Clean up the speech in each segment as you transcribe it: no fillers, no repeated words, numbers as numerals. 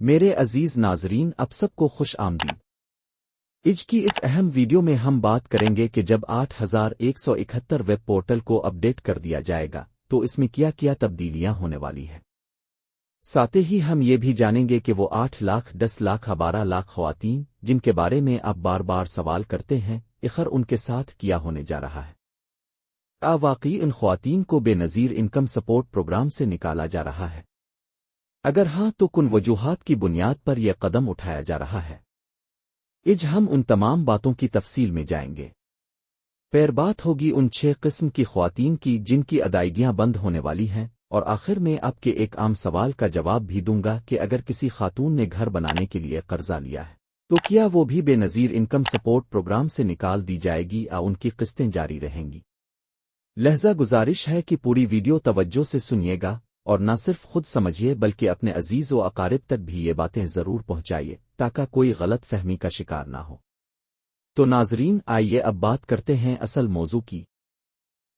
میرے عزیز ناظرین، اب سب کو خوش آمدید۔ آج کی اس اہم ویڈیو میں ہم بات کریں گے کہ جب 8171 ویب پورٹل کو اپ ڈیٹ کر دیا جائے گا تو اس میں کیا کیا تبدیلیاں ہونے والی ہیں۔ ساتھ ہی ہم یہ بھی جانیں گے کہ وہ 8 لاکھ 10 لاکھ 12 لاکھ خواتین جن کے بارے میں آپ بار بار سوال کرتے ہیں، آخر ان کے ساتھ کیا ہونے جا رہا ہے۔ واقعی ان خواتین کو بے نظیر انکم سپورٹ پروگرام سے نکالا جا رہا ہے؟ اگر ہاں تو کن وجوہات کی بنیاد پر یہ قدم اٹھایا جا رہا ہے؟ آج ہم ان تمام باتوں کی تفصیل میں جائیں گے۔ پھر بات ہوگی ان 6 قسم کی خواتین کی جن کی ادائیگیاں بند ہونے والی ہیں، اور آخر میں آپ کے ایک عام سوال کا جواب بھی دوں گا کہ اگر کسی خاتون نے گھر بنانے کے لیے قرضہ لیا ہے تو کیا وہ بھی بے نظیر انکم سپورٹ پروگرام سے نکال دی جائے گی یا ان کی قسطیں جاری رہیں گی؟ لہذا گزارش ہے کہ پوری ویڈیو توجہ سے سنیے گا اور نہ صرف خود سمجھیے بلکہ اپنے عزیز و اقارب تک بھی یہ باتیں ضرور پہنچائیے تاکہ کوئی غلط فہمی کا شکار نہ ہو۔ تو ناظرین، آئیے اب بات کرتے ہیں اصل موضوع کی۔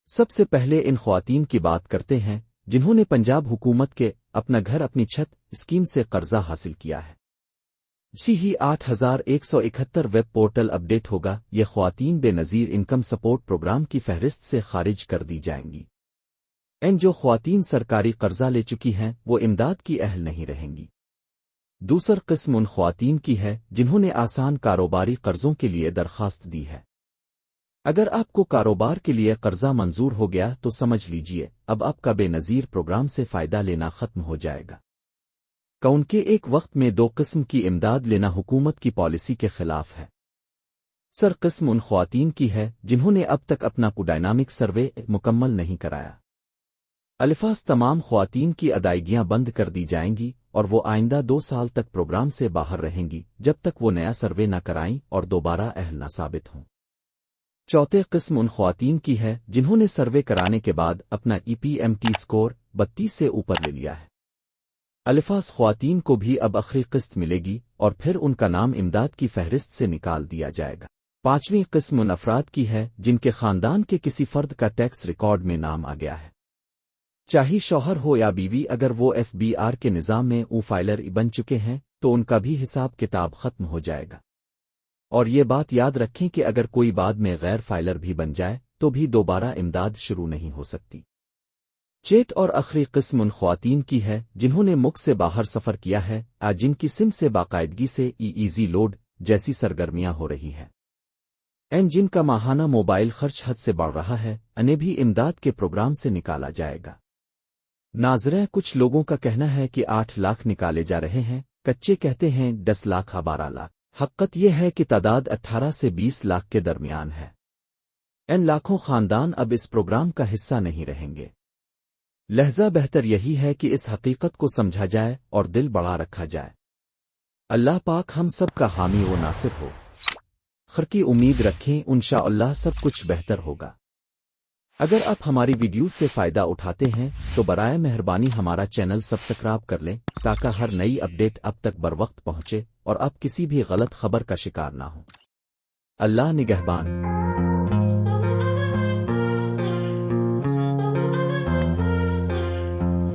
سب سے پہلے ان خواتین کی بات کرتے ہیں جنہوں نے پنجاب حکومت کے اپنا گھر اپنی چھت اسکیم سے قرضہ حاصل کیا ہے۔ جی ہی 8171 ویب پورٹل اپ ڈیٹ ہوگا، یہ خواتین بے نظیر انکم سپورٹ پروگرام کی فہرست سے خارج کر دی جائیں گی۔ جو خواتین سرکاری قرضہ لے چکی ہیں وہ امداد کی اہل نہیں رہیں گی۔ دوسر قسم ان خواتین کی ہے جنہوں نے آسان کاروباری قرضوں کے لیے درخواست دی ہے۔ اگر آپ کو کاروبار کے لیے قرضہ منظور ہو گیا تو سمجھ لیجئے اب آپ کا بے نظیر پروگرام سے فائدہ لینا ختم ہو جائے گا، کیونکہ ایک وقت میں 2 قسم کی امداد لینا حکومت کی پالیسی کے خلاف ہے۔ سر قسم ان خواتین کی ہے جنہوں نے اب تک اپنا ڈائنامک سروے مکمل نہیں کرایا۔ الفاظ تمام خواتین کی ادائیگیاں بند کر دی جائیں گی اور وہ آئندہ 2 سال تک پروگرام سے باہر رہیں گی جب تک وہ نیا سروے نہ کرائیں اور دوبارہ اہل نہ ثابت ہوں۔ چوتھے قسم ان خواتین کی ہے جنہوں نے سروے کرانے کے بعد اپنا EPMT سکور 32 سے اوپر لے لیا ہے۔ الفاظ خواتین کو بھی اب آخری قسط ملے گی اور پھر ان کا نام امداد کی فہرست سے نکال دیا جائے گا۔ پانچویں قسم ان افراد کی ہے جن کے خاندان کے کسی فرد کا ٹیکس ریکارڈ میں نام آ گیا ہے، چاہے شوہر ہو یا بیوی۔ اگر وہ FBR کے نظام میں فائلر بن چکے ہیں تو ان کا بھی حساب کتاب ختم ہو جائے گا۔ اور یہ بات یاد رکھیں کہ اگر کوئی بعد میں غیر فائلر بھی بن جائے تو بھی دوبارہ امداد شروع نہیں ہو سکتی۔ چیٹ اور آخری قسم ان خواتین کی ہے جنہوں نے ملک سے باہر سفر کیا ہے جن کی سم سے باقاعدگی سے ایزی لوڈ جیسی سرگرمیاں ہو رہی ہیں، جن کا ماہانہ موبائل خرچ حد سے بڑھ رہا ہے، انہیں بھی امداد کے پروگرام سے نکالا جائے گا۔ ناظرین، کچھ لوگوں کا کہنا ہے کہ 8 لاکھ نکالے جا رہے ہیں، کچے کہتے ہیں 10 لاکھ 12 لاکھ۔ حقیقت یہ ہے کہ تعداد 18 سے 20 لاکھ کے درمیان ہے۔ لاکھوں خاندان اب اس پروگرام کا حصہ نہیں رہیں گے، لہذا بہتر یہی ہے کہ اس حقیقت کو سمجھا جائے اور دل بڑا رکھا جائے۔ اللہ پاک ہم سب کا حامی و ناصر ہو۔ خیر کی امید رکھیں، انشاءاللہ سب کچھ بہتر ہوگا۔ اگر آپ ہماری ویڈیوز سے فائدہ اٹھاتے ہیں تو برائے مہربانی ہمارا چینل سبسکرائب کر لیں تاکہ ہر نئی اپڈیٹ اب تک بروقت پہنچے اور آپ کسی بھی غلط خبر کا شکار نہ ہوں۔ اللہ نگہبان۔